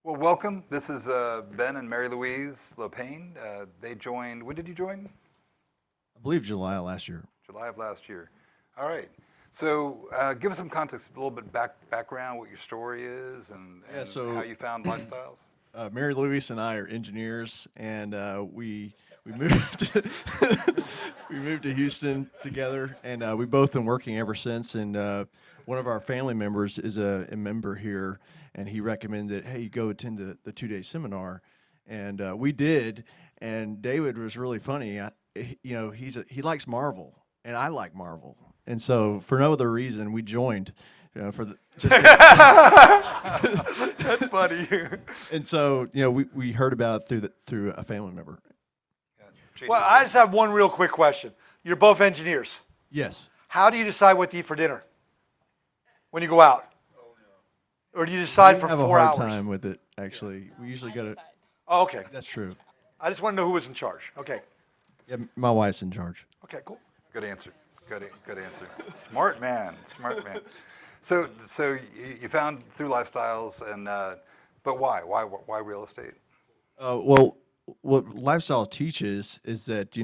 Well, welcome. This is Ben and Mary Louise Lopane. They joined, when did you join? I believe July of last year. July of last year. All right. So give us some context, a little bit background, what your story is, and how you found lifestyles. Mary Louise and I are engineers, and we moved we moved to Houston together, and we've both been working ever since. And one of our family members is a member here, and he recommended, hey, you go attend the 2-day seminar, and we did. And David was really funny. He likes Marvel, and I like Marvel, and so for no other reason, we joined. For the just That's funny. and so we heard about it through a family member. Well, I just have one real quick question. You're both engineers. Yes. How do you decide what to eat for dinner when you go out? Or do you decide We for have 4 a hours? hard time with it, actually. We usually go to. Oh, okay. That's true. I just want to know who was in charge. Okay. Yeah, my wife's in charge. Okay, cool. Good answer. Good answer. Smart man. Smart man. So you found through lifestyles, and but why? Why real estate? Well, what lifestyle teaches is that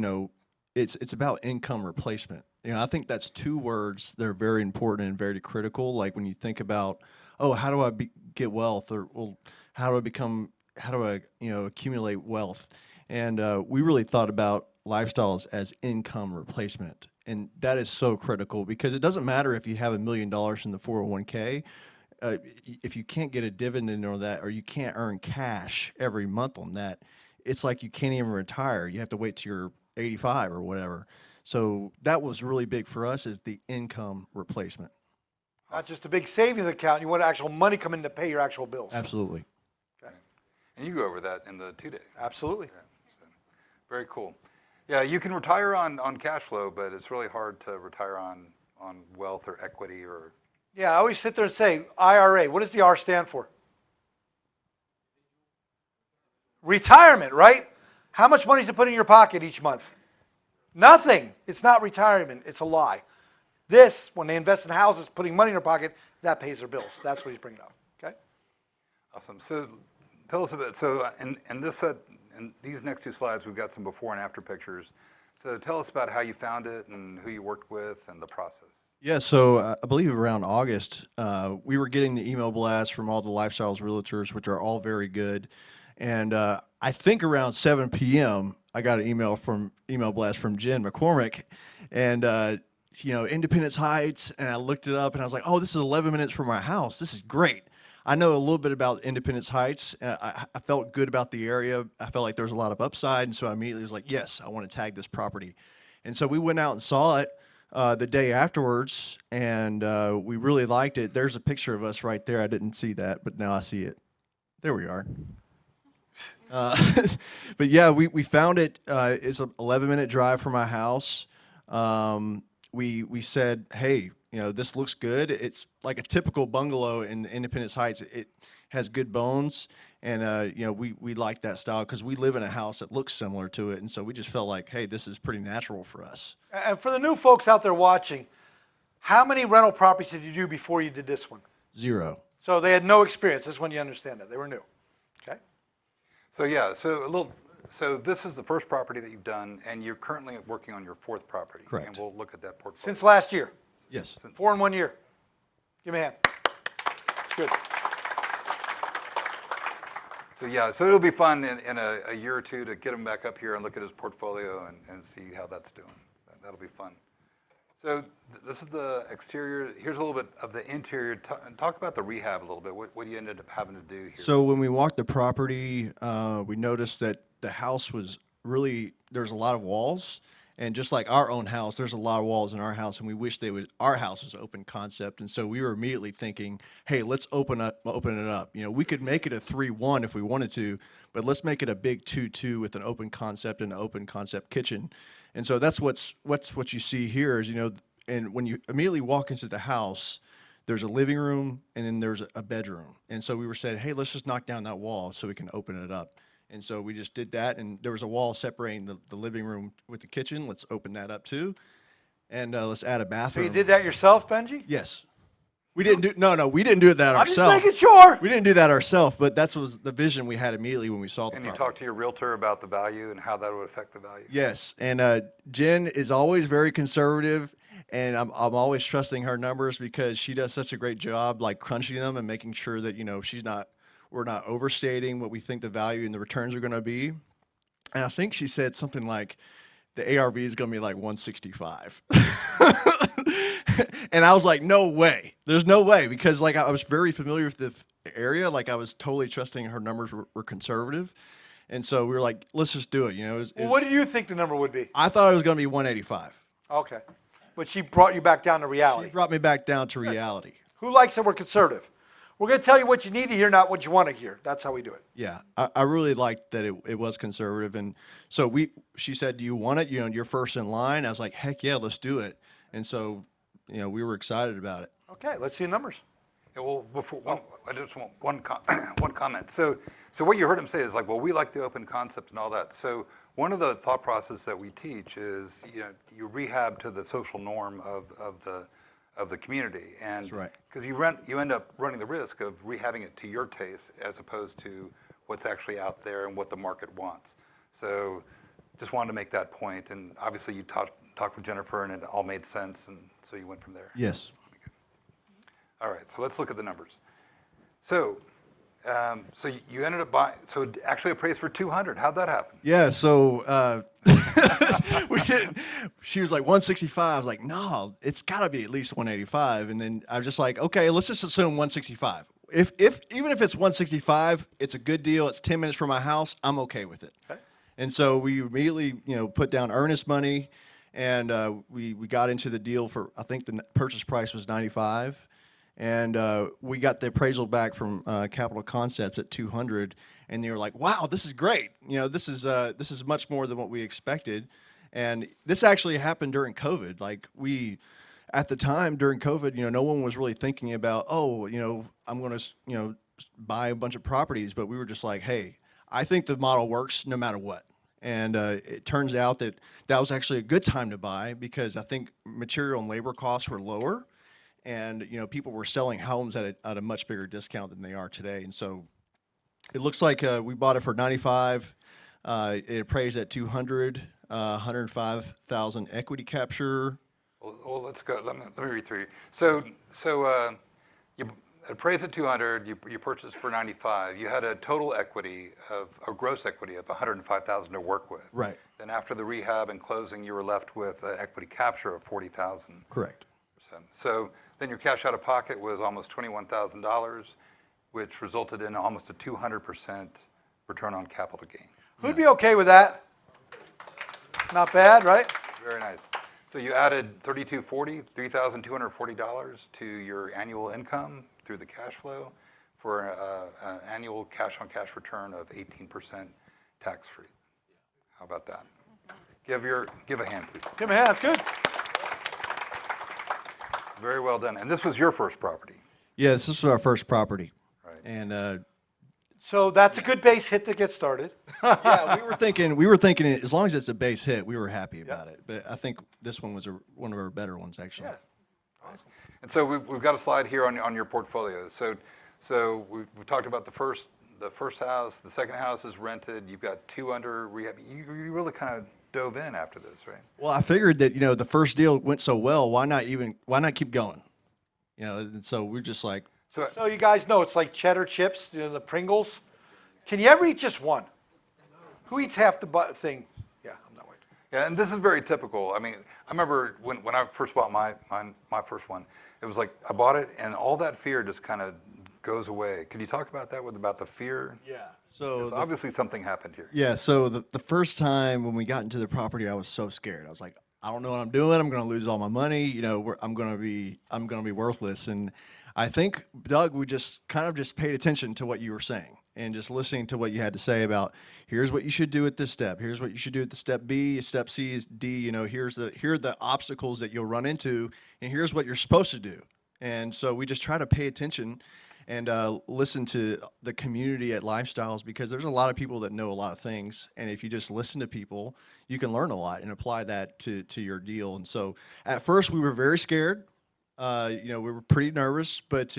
it's about income replacement. I think that's two words that are very important and very critical. Like when you think about, how do I get wealth, or how do I accumulate wealth? And we really thought about lifestyles as income replacement. And that is so critical because it doesn't matter if you have $1 million in the 401k. If you can't get a dividend on that, or you can't earn cash every month on that, it's like you can't even retire. You have to wait till you're 85 or whatever. So that was really big for us, is the income replacement. Not just a big savings account. You want actual money coming to pay your actual bills. Absolutely. Okay. And you go over that in the 2-day. Absolutely. Yeah, so, very cool. Yeah, you can retire on cash flow, but it's really hard to retire on wealth or equity or. Yeah, I always sit there and say, IRA. What does the R stand for? Retirement, right? How much money is it put in your pocket each month? Nothing. It's not retirement. It's a lie. This, when they invest in houses, putting money in their pocket, that pays their bills. That's what he's bringing up. Okay? Awesome. So tell us a bit. So in these next two slides, we've got some before and after pictures. So tell us about how you found it and who you worked with and the process. Yeah, so I believe around August, we were getting the email blasts from all the Lifestyles realtors, which are all very good. And I think around 7 p.m., I got an email blast from Jen McCormick, and Independence Heights, and I looked it up, and I was like, oh, this is 11 minutes from my house. This is great. I know a little bit about Independence Heights. I felt good about the area. I felt like there was a lot of upside, and so I immediately was like, yes, I want to tag this property. And so we went out and saw it the day afterwards, and we really liked it. There's a picture of us right there. I didn't see that, but now I see it. There we are. But yeah, we found it. It's an 11-minute drive from my house. We said, hey, this looks good. It's like a typical bungalow in Independence Heights. It has good bones, and we like that style because we live in a house that looks similar to it, and so we just felt like, hey, this is pretty natural for us. And for the new folks out there watching, how many rental properties did you do before you did this one? 0. So they had no experience. This one you understand that. They were new. Okay? So this is the first property that you've done, and you're currently working on your fourth property. Correct. And we'll look at that portfolio. Since last year. Yes. 4 in 1 year. Give me a hand. It's good. So it'll be fun in a year or two to get him back up here and look at his portfolio and see how that's doing. That'll be fun. So this is the exterior. Here's a little bit of the interior. Talk about the rehab a little bit. What you ended up having to do here? So when we walked the property, we noticed that the house was there's a lot of walls. And just like our own house, there's a lot of walls in our house, and we wish our house was open concept. And so we were immediately thinking, hey, let's open it up. We could make it a 3-1 if we wanted to, but let's make it a big 2-2 with an open concept and an open concept kitchen. And so that's what you see here is, and when you immediately walk into the house, there's a living room and then there's a bedroom. And so we were saying, hey, let's just knock down that wall so we can open it up. And so we just did that, and there was a wall separating the living room with the kitchen. Let's open that up too, and let's add a So bathroom. you did that yourself, Benji? Yes. We didn't do we didn't do that I'm just ourselves. making sure. We didn't do that ourselves, but that was the vision we had immediately when we saw the And you property. talked to your realtor about the value and how that would affect the value? Yes, and Jen is always very conservative, and I'm always trusting her numbers because she does such a great job, like crunching them and making sure that we're not overstating what we think the value and the returns are going to be. And I think she said something like the ARV is going to be like 165. And I was like, no way. There's no way, because like I was very familiar with the area. Like I was totally trusting her numbers were conservative. And so we were like, let's just do it. Well, what did you think the number would be? I thought it was going to be 185. Okay. But she brought you back down to She reality. brought me back down to reality. Who likes that we're conservative? We're going to tell you what you need to hear, not what you want to hear. That's how we do it. Yeah, I really liked that it was conservative. And so she said, do you want it? You're first in line. I was like, heck yeah, let's do it. And so, we were excited about it. Okay, let's see the numbers. Yeah, well, I just want one comment. So what you heard him say is like, well, we like the open concept and all that. So one of the thought process that we teach is, you rehab to the social norm of the community, and That's right. because you end up running the risk of rehabbing it to your taste as opposed to what's actually out there and what the market wants. So just wanted to make that point, and obviously you talked with Jennifer and it all made sense, and so you went from there. Yes. All right, so let's look at the numbers. So you ended up buying, so it actually appraised for 200. How'd that happen? Yeah, so we didn't. She was like 165. I was like, no, it's got to be at least 185. And then I was just like, okay, let's just assume 165. Even if it's 165, it's a good deal. It's 10 minutes from my house. I'm okay with it. Okay. And so we immediately, put down earnest money, and we got into the deal for, I think the purchase price was 95. And we got the appraisal back from Capital Concepts at 200, and they were like, "Wow, this is great! This is much more than what we expected." And this actually happened during COVID. Like at the time during COVID, no one was really thinking about, I'm going to, buy a bunch of properties. But we were just like, "Hey, I think the model works no matter what." And it turns out that was actually a good time to buy because I think material and labor costs were lower. And people were selling homes at a much bigger discount than they are today. And so it looks like we bought it for 95. It appraised at 200, 105,000 equity capture. Well, let's go. Let me read through. So you appraised at 200. You purchased for 95. You had a total equity a gross equity of 105,000 to work with. Right. Then after the rehab and closing, you were left with equity capture of 40,000. Correct. So then your cash out of pocket was almost $21,000, which resulted in almost a 200% return on capital gain. Who'd be okay with that? Not bad, right? Very nice. So you added $3,240 to your annual income through the cash flow for an annual cash-on-cash return of 18% tax-free. How about that? Give a hand, please. Give me a hand. That's good. Very well done. And this was your first property. Yes, this was our first property. Right. And So that's a good base hit to get started. yeah, we were thinking as long as it's a base hit, we were happy about it. But I think this one was one of our better ones, actually. Yeah. Awesome. And so we've got a slide here on your portfolio. So we've talked about the first house. The second house is rented. You've got 2 under rehab. You really kind of dove in after this, right? Well, I figured that the first deal went so well. Why not keep going? And so we're just like, So you guys know it's like cheddar chips, the Pringles. Can you ever eat just one? Who eats half the thing? Yeah, I'm not waiting. Yeah, and this is very typical. I mean, I remember when I first bought my first one, it was like I bought it and all that fear just kind of goes away. Could you talk about that about the fear? yeah. So Obviously something happened here. yeah. So the first time when we got into the property, I was so scared. I was like, I don't know what I'm doing. I'm going to lose all my money. I'm going to be worthless. And I think, Doug, we just paid attention to what you were saying and just listening to what you had to say about here's what you should do at this step. Here's what you should do at the step B, step C, D. Here are the obstacles that you'll run into, and here's what you're supposed to do. And so we just try to pay attention and listen to the community at Lifestyles, because there's a lot of people that know a lot of things. And if you just listen to people, you can learn a lot and apply that to your deal. And so at first we were very scared. We were pretty nervous, but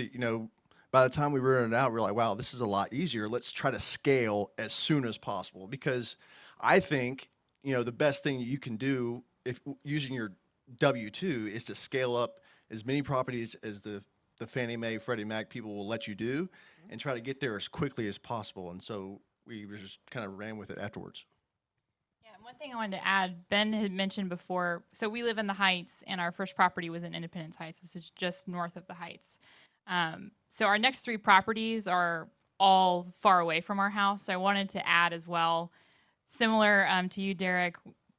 by the time we wrote it out, we were like, wow, this is a lot easier. Let's try to scale as soon as possible, because I think, the best thing you can do if using your W-2 is to scale up as many properties as the Fannie Mae, Freddie Mac people will let you do, and try to get there as quickly as possible. And so we just kind of ran with it afterwards. Yeah, and one thing I wanted to add, Ben had mentioned before, so we live in the Heights, and our first property was in Independence Heights, which is just north of the Heights. So our next 3 properties are all far away from our house. So I wanted to add as well, similar to you, Derek,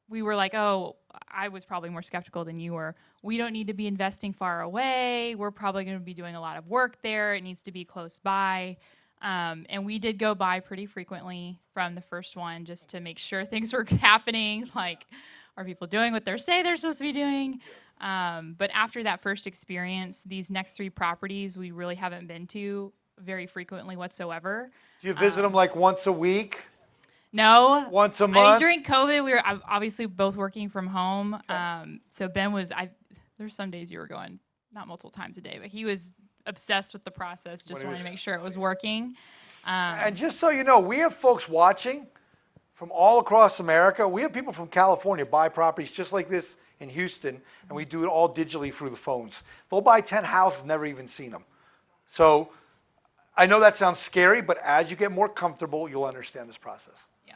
we were like, oh, I was probably more skeptical than you were. We don't need to be investing far away. We're probably going to be doing a lot of work there. It needs to be close by. And we did go by pretty frequently from the first one just to make sure things were happening. Like, are people doing what they're saying they're supposed to be doing? But after that first experience, these next 3 properties we really haven't been to very frequently whatsoever. Do you visit them like once a week? No. Once a I mean, month? during COVID, we were obviously both working from home. So Ben was, there's some days you were going, not multiple times a day, but he was obsessed with the process, just wanted to make sure it was working. And just so you know, we have folks watching from all across America. We have people from California buy properties just like this in Houston, and we do it all digitally through the phones. They'll buy 10 houses, never even seen them. So I know that sounds scary, but as you get more comfortable, you'll understand this process. Yeah.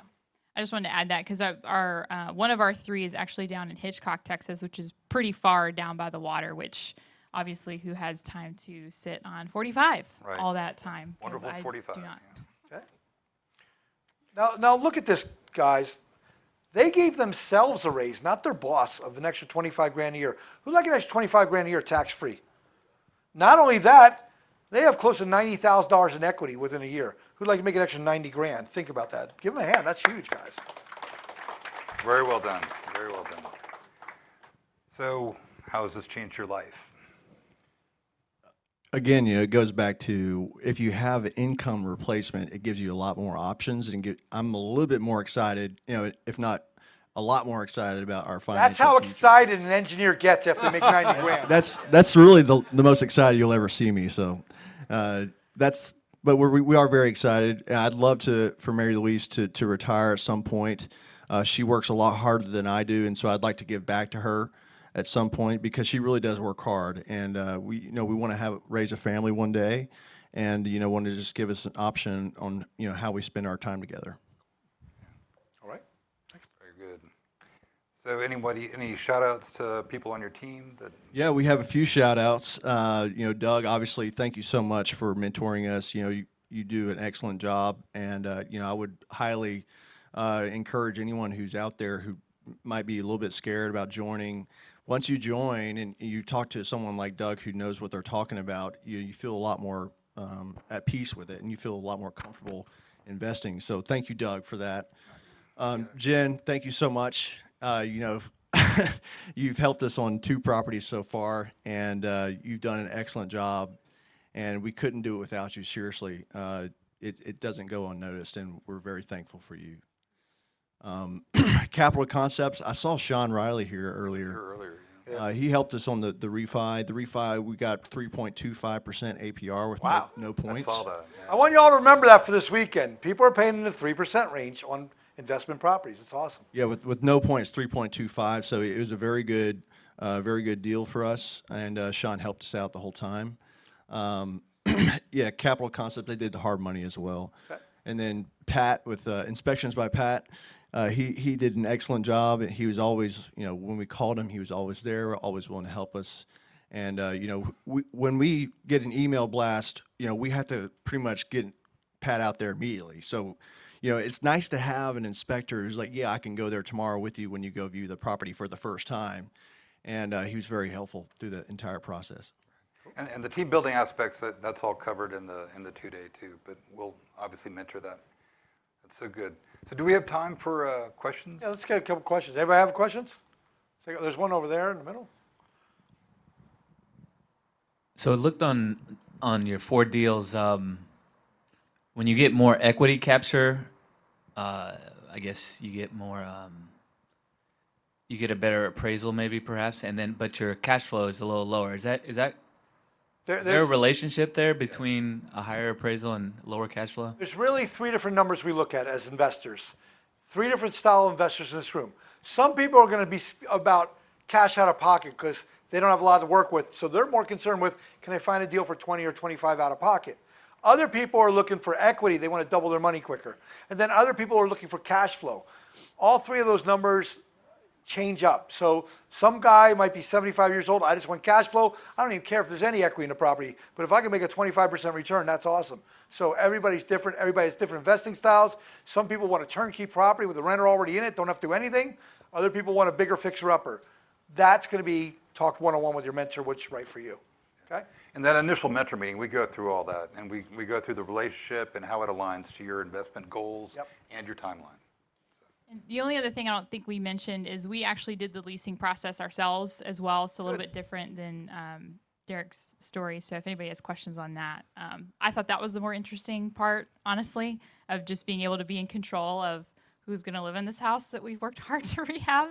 I just wanted to add that because our one of our 3 is actually down in Hitchcock, Texas, which is pretty far down by the water, which obviously who has time to sit on 45 all that time? 'Cause Wonderful I 45. do not. Yeah. Okay. Now look at this, guys. They gave themselves a raise, not their boss, of an extra 25 grand a year. Who'd like an extra 25 grand a year tax-free? Not only that, they have close to $90,000 in equity within a year. Who'd like to make an extra 90 grand? Think about that. Give them a hand. That's huge, guys. Very well done. Very well done. So, how has this changed your life? Again, it goes back to if you have income replacement, it gives you a lot more options, and I'm a little bit more excited, if not a lot more excited about our financial That's how future. excited an engineer gets after they make 90 grand. That's really the most excited you'll ever see me. So but we are very excited. And I'd love for Mary Louise to retire at some point. She works a lot harder than I do, and so I'd like to give back to her at some point because she really does work hard. And we want to raise a family one day, and want to just give us an option on how we spend our time together. All right. Very good. So, any shout outs to people on your team that? Yeah, we have a few shout outs. Doug, obviously, thank you so much for mentoring us. You do an excellent job, and I would highly encourage anyone who's out there who might be a little bit scared about joining. Once you join and you talk to someone like Doug who knows what they're talking about, you feel a lot more at peace with it, and you feel a lot more comfortable investing. So thank you, Doug, for that. Jen, thank you so much. You've helped us on 2 properties so far, and you've done an excellent job, and we couldn't do it without you, seriously. It doesn't go unnoticed, and we're very thankful for you. Capital Concepts, I saw Sean Riley here earlier. He helped us on the refi. The refi, we got 3.25% APR with no points. I saw that. Yeah. I want you all to remember that for this weekend. People are paying in the 3% range on investment properties. It's awesome. Yeah, with no points, 3.25. So it was a very good deal for us, and Sean helped us out the whole time. Capital Concept, they did the hard money as well. Okay. And then Pat with Inspections by Pat, he did an excellent job. And he was always, when we called him, he was always there, always willing to help us. And when we get an email blast, we have to pretty much get Pat out there immediately. So. It's nice to have an inspector who's like, yeah, I can go there tomorrow with you when you go view the property for the first time. And he was very helpful through the entire process. And the team building aspects, that's all covered in the 2-day too, but we'll obviously mentor that. That's so good. So do we have time for questions? Yeah, let's get a couple questions. Anybody have questions? There's one over there in the middle. So it looked on your 4 deals, when you get more equity capture, I guess you get more you get a better appraisal maybe perhaps, and then but your cash flow is a little lower. Is there a There's, relationship there between a higher appraisal and lower cash flow? there's really three different numbers we look at as investors. Three different style of investors in this room. Some people are going to be about cash out of pocket because they don't have a lot to work with. So they're more concerned with, can I find a deal for 20 or 25 out of pocket? Other people are looking for equity. They want to double their money quicker. And then other people are looking for cash flow. All three of those numbers change up. So some guy might be 75 years old. I just want cash flow. I don't even care if there's any equity in the property. But if I can make a 25% return, that's awesome. So everybody's different. Everybody has different investing styles. Some people want a turnkey property with a renter already in it, don't have to do anything. Other people want a bigger fixer-upper. That's going to be talked one-on-one with your mentor, which is right for you. Okay? In that initial mentor meeting, we go through all that, and we go through the relationship and how it aligns to your investment goals and your timeline. And the only other thing I don't think we mentioned is we actually did the leasing process ourselves as well, so a little bit different than Derek's story. So if anybody has questions on that, I thought that was the more interesting part, honestly, of just being able to be in control of who's going to live in this house that we've worked hard to rehab.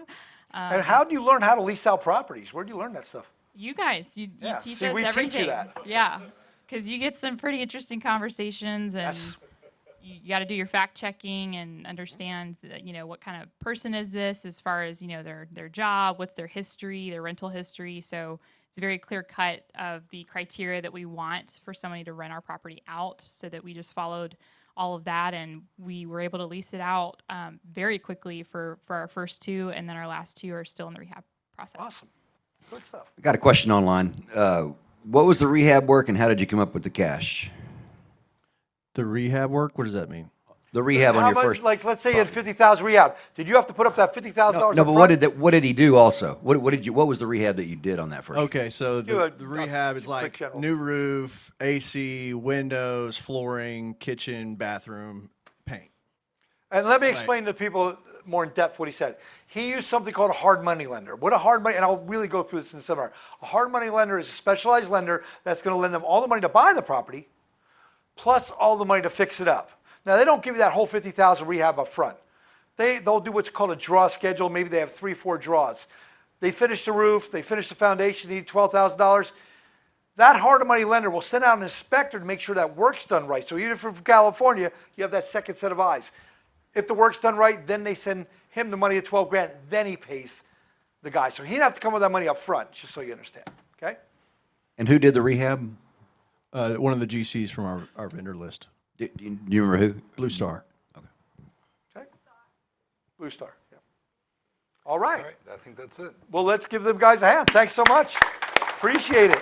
And how do you learn how to lease out properties? Where do you learn that stuff? You guys, you Yeah, teach see, us we teach you everything. that. Yeah, because you get some pretty interesting conversations, and Yes. you got to do your fact checking and understand that, what kind of person is this as far as their job, what's their history, their rental history. So it's very clear cut of the criteria that we want for somebody to rent our property out, so that we just followed all of that, and we were able to lease it out very quickly for our first two, and then our last two are still in the rehab process. Awesome. Good stuff. I got a question online. What was the rehab work and how did you come up with the cash? The rehab work, what does that mean? The rehab on How your much, first. like, let's say you had 50,000 rehab. Did you have to put up that $50,000? No, but what did he do also? What was the rehab that you did on that first? Okay, so Do a- the rehab is quick like general. new roof, AC, windows, flooring, kitchen, bathroom, paint. And let me explain to people more in depth what he said. He used something called a hard money lender. What a hard money, and I'll really go through this in the seminar. A hard money lender is a specialized lender that's going to lend them all the money to buy the property, plus all the money to fix it up. Now, they don't give you that whole $50,000 rehab up front. They'll do what's called a draw schedule. Maybe they have 3-4 draws. They finish the roof, they finish the foundation, need $12,000. That hard money lender will send out an inspector to make sure that work's done right. So even if you're from California, you have that second set of eyes. If the work's done right, then they send him the money at $12,000, then he pays the guy. So he didn't have to come with that money up front, just so you understand, okay? And who did the rehab? One of the GCs from our vendor list, Do you remember who? Blue Star. Okay? Blue Star, yeah. All right. All right, I think that's it. Well, let's give them guys a hand. Thanks so much. Appreciate it.